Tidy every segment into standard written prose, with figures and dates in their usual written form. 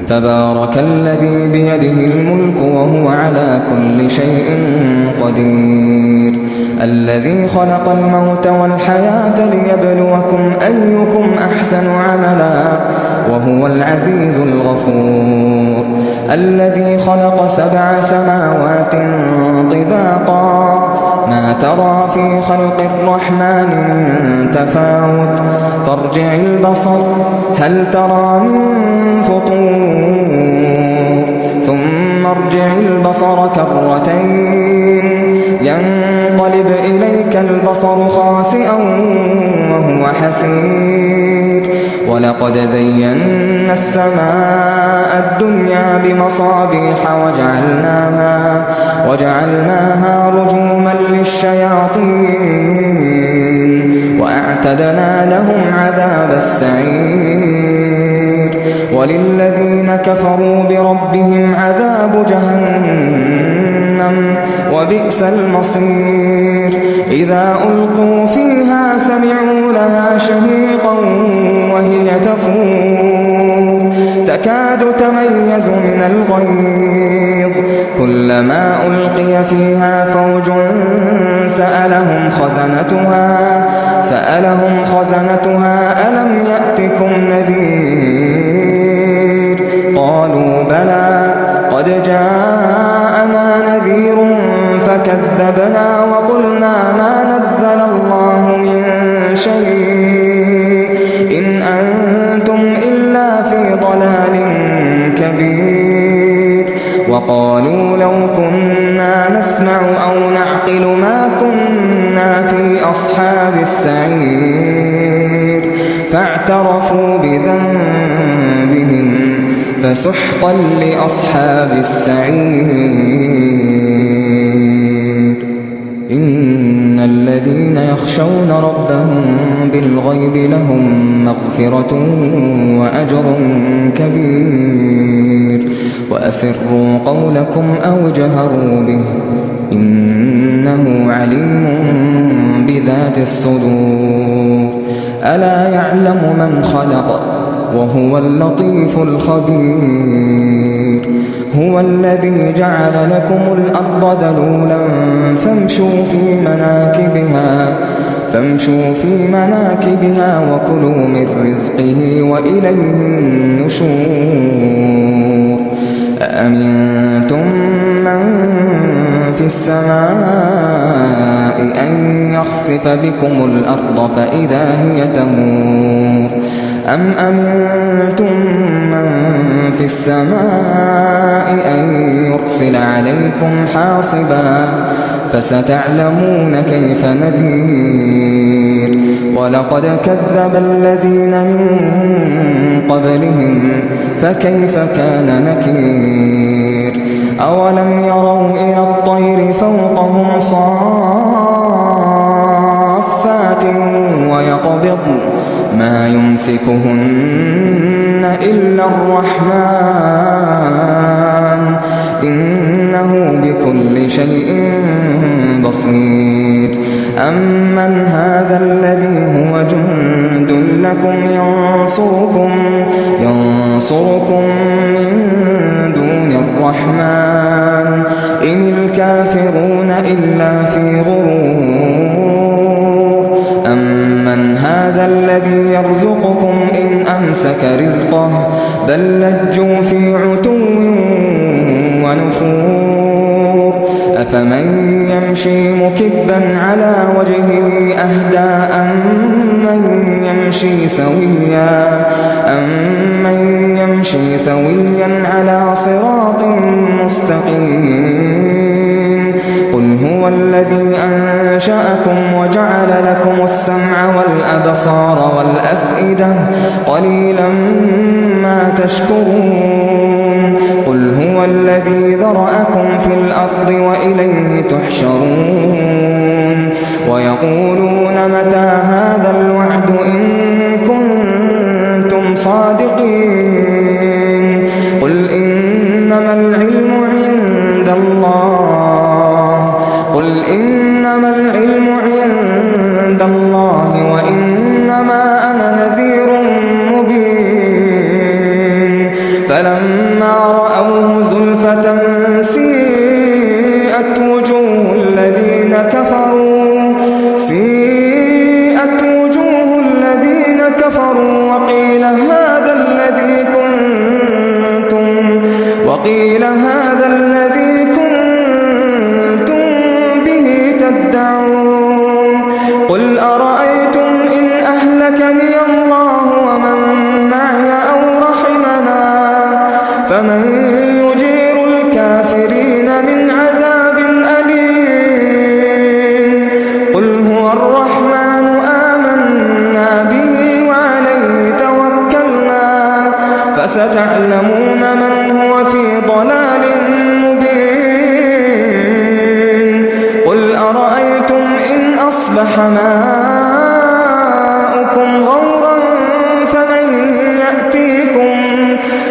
تبارك الذي بيده الملك وهو على كل شيء قدير الذي خلق الموت والحياة ليبلوكم أيكم أحسن عملا وهو العزيز الغفور الذي خلق 7 سماوات طباقا ما ترى في خلق الرحمن من تفاوت فارجع البصر هل ترى من فطور ثم ارجع البصر كرتين ينقلب إليك البصر خاسئا وهو حسير ولقد زينا السماء الدنيا بمصابيح وجعلناها رجوما للشياطين وأعتدنا لهم عذاب السعير وللذين كفروا بربهم عذاب جهنم وبئس المصير إذا ألقوا فيها سمعوا لها شهيقا وهي تفور تكاد تميز من الغيظ كلما ألقي فيها فوج سألهم خزنتها ألم يأتكم نذير قالوا بلى قد جاءنا نذير فكذبنا وقلنا ما نزل الله من شيء إن أنتم إلا في ضلال كبير وقالوا لو كنا نسمع أو نعقل ما كنا في أصحاب السعير فاعترفوا بذنبهم فسحقا لأصحاب السعير إن الذين يخشون ربهم بالغيب لهم مغفرة وأجر كبير وأسروا قولكم أو جهروا به إنه عليم بذات الصدور ألا يعلم من خلق وهو اللطيف الخبير هو الذي جعل لكم الأرض ذلولا فامشوا في مناكبها وكلوا من رزقه وإليه النشور أأمنتم من في السماء أن يخسف بكم الأرض فإذا هي تمور أم أمنتم من في السماء أن يرسل عليكم حاصبا فستعلمون كيف نذير ولقد كذب الذين من قبلهم فكيف كان نكير أولم يروا إلى الطير فوقهم صافات ويقبضن ما يمسكهن إلا الرحمن إنه بكل شيء بصير أمن هذا الذي هو جند لكم ينصركم من دون الرحمن إن الكافرون إلا في غرور أمن هذا الذي يرزقكم إن أمسك رزقه بل لجوا في عتو ونفور أفمن يمشي مكبا على وجهه أهدى أمن يمشي سويا على صراط مستقيم قل هو الذي أنشأكم وجعل لكم السمع والأبصار والأفئدة قليلا ما تشكرون قل هو الذي ذرأكم في الأرض وإليه تحشرون ويقولون متى هذا الوعد إن كنتم صادقين قل إنما العلم عند الله وإنما أنا نذير مبين فلما فلما رأوه زلفة سيئت وجوه الذين كفروا وقيل هذا الذي كنتم به تدعون قل أرأيتم إن أهلكني الله ومن معي أو رحمنا فمن يجير الكافرين من عذاب أليم قل هو الرحمن آمنا به وعليه توكلنا فستعلمون من هو في ضلال مبين قل أرأيتم إن أصبح ماؤكم غورا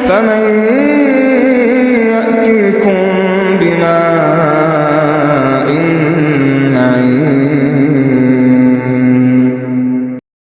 فمن